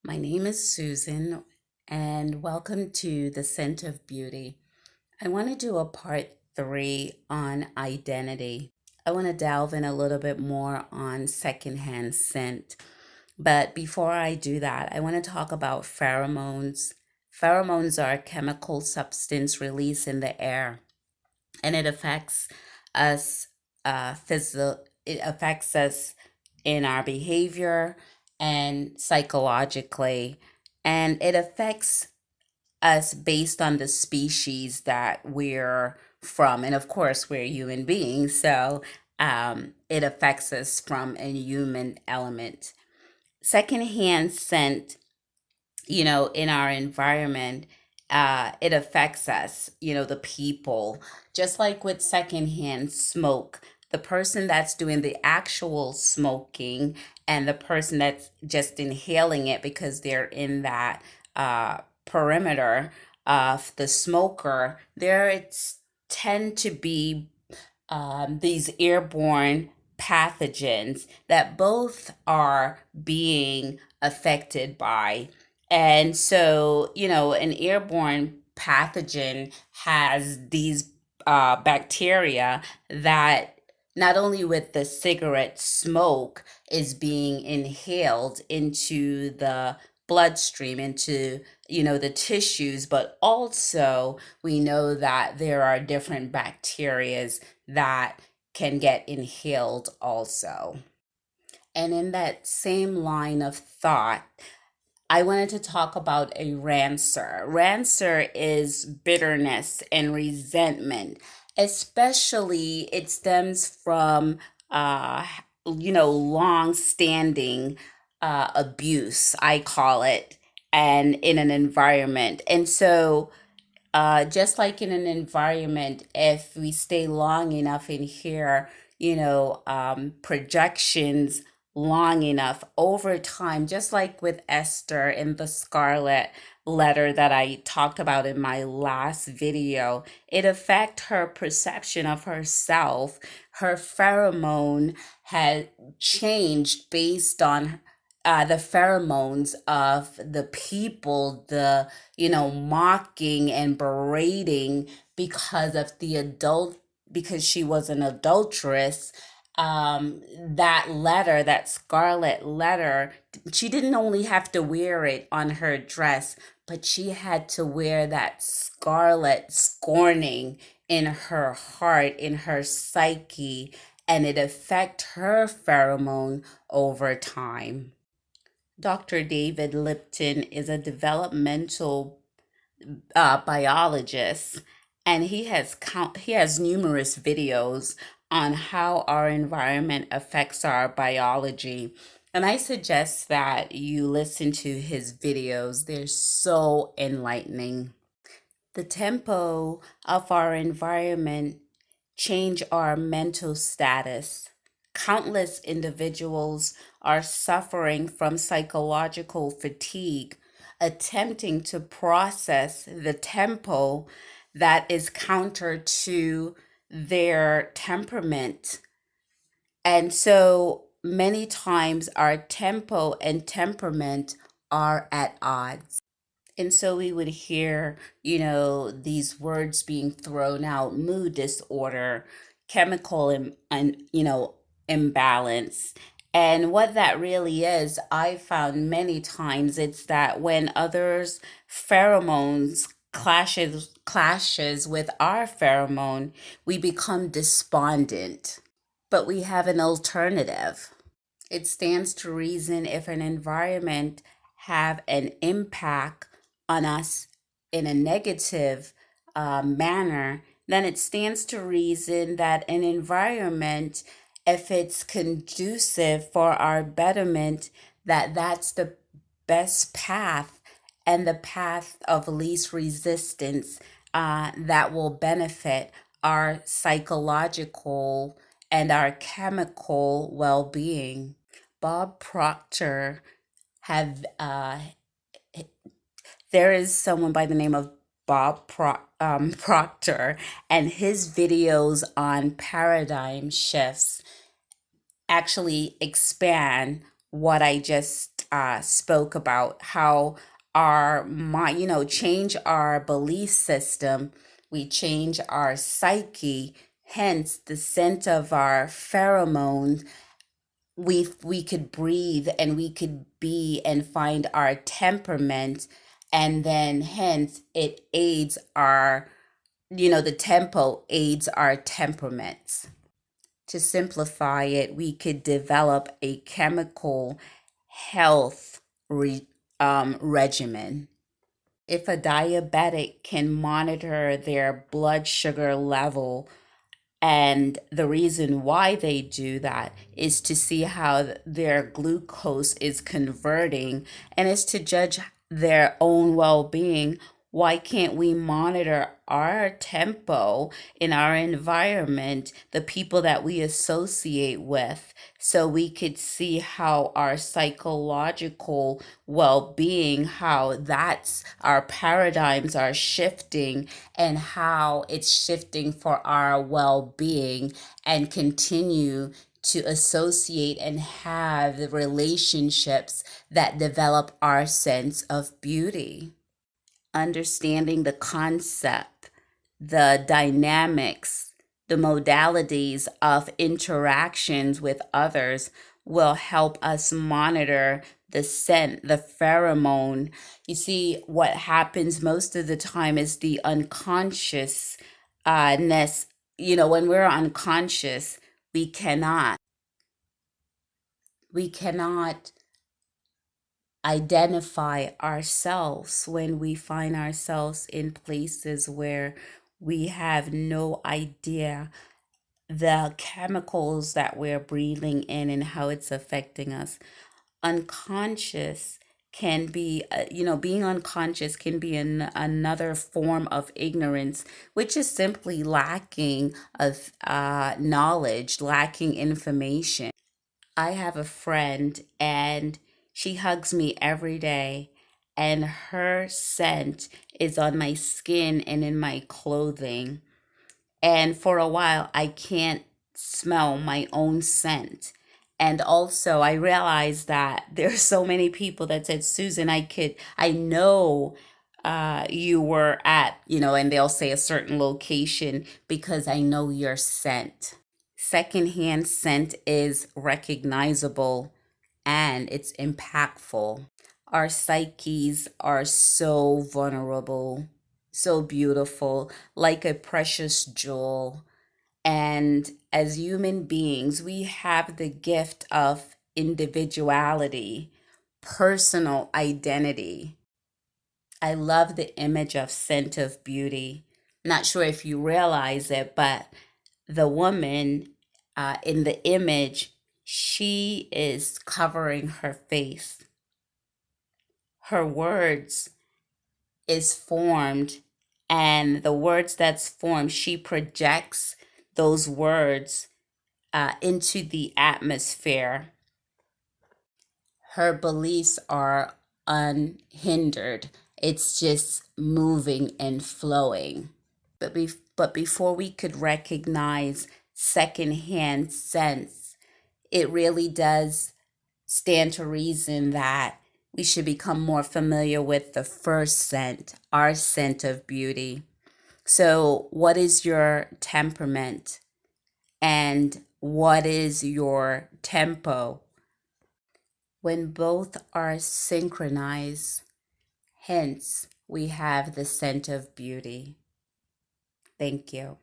My name is Susan, and welcome to the Scent of Beauty. I want to do a part 3 on identity. I want to delve in a little bit more on secondhand scent. But before I do that, I want to talk about pheromones. Pheromones are a chemical substance released in the air, and it affects us it affects us in our behavior and psychologically, and it affects us based on the species that we're from. And of course, we're human beings, so it affects us from a human element. Secondhand scent, in our environment, it affects us, the people. Just like with secondhand smoke, the person that's doing the actual smoking and the person that's just inhaling it because they're in that perimeter of the smoker, there it's tend to be these airborne pathogens that both are being affected by. And so, an airborne pathogen has these bacteria that not only with the cigarette smoke is being inhaled into the bloodstream, into the tissues, but also we know that there are different bacterias that can get inhaled also. And in that same line of thought, I wanted to talk about a rancer. Rancer is bitterness and resentment, especially it stems from, long standing abuse, I call it, and in an environment. And so, just like in an environment, if we stay long enough in here, projections long enough over time, just like with Esther in the Scarlet Letter that I talked about in my last video, it affect her perception of herself. Her pheromone had changed based on the pheromones of the people, the mocking and berating because of the adult, because she was an adulteress. That letter, that scarlet letter, she didn't only have to wear it on her dress, but she had to wear that scarlet scorning in her heart, in her psyche, and it affect her pheromone over time. Dr. David Lipton is a developmental biologist, and he has numerous videos on how our environment affects our biology. And I suggest that you listen to his videos. They're so enlightening. The tempo of our environment change our mental status. Countless individuals are suffering from psychological fatigue, attempting to process the tempo that is counter to their temperament. And so many times our tempo and temperament are at odds. And so we would hear, these words being thrown out: mood disorder, chemical imbalance. And what that really is, I found many times it's that when others' pheromones clashes with our pheromone, we become despondent. But we have an alternative. It stands to reason if an environment have an impact on us in a negative manner, then it stands to reason that an environment, if it's conducive for our betterment, that's the best path and the path of least resistance that will benefit our psychological and our chemical well-being. Bob Proctor have there is someone by the name of Proctor, and his videos on paradigm shifts actually expand what I just spoke about how our mind, change our belief system, we change our psyche, hence the scent of our pheromones. We could breathe and we could be and find our temperament, and then hence it aids our, the tempo aids our temperaments. To simplify it, we could develop a chemical health regimen. If a diabetic can monitor their blood sugar level, and the reason why they do that is to see how their glucose is converting and is to judge their own well being. Why can't we monitor our tempo in our environment, the people that we associate with, so we could see how our psychological well being, how that's our paradigms are shifting, and how it's shifting for our well being, and continue to associate and have the relationships that develop our sense of beauty. Understanding the concept, the dynamics, the modalities of interactions with others will help us monitor the scent, the pheromone. You see, what happens most of the time is the unconsciousness. When we're unconscious, we cannot we cannot identify ourselves when we find ourselves in places where we have no idea the chemicals that we're breathing in and how it's affecting us. Unconscious can be, being unconscious can be another form of ignorance, which is simply lacking of knowledge, lacking information. I have a friend and she hugs me every day, and her scent is on my skin and in my clothing. And for a while, I can't smell my own scent. And also, I realized that there's so many people that said, Susan, I know you were at, and they'll say a certain location because I know your scent. Secondhand scent is recognizable and it's impactful. Our psyches are so vulnerable, so beautiful, like a precious jewel. And as human beings, we have the gift of individuality, personal identity. I love the image of scent of beauty. Not sure if you realize it, but the woman in the image, she is covering her face. Her words is formed, and the words that's formed, she projects those words into the atmosphere. Her beliefs are unhindered. It's just moving and flowing. But before we could recognize secondhand sense, it really does stand to reason that we should become more familiar with the first scent, our scent of beauty. So, what is your temperament and what is your tempo? When both are synchronized, hence we have the scent of beauty. Thank you.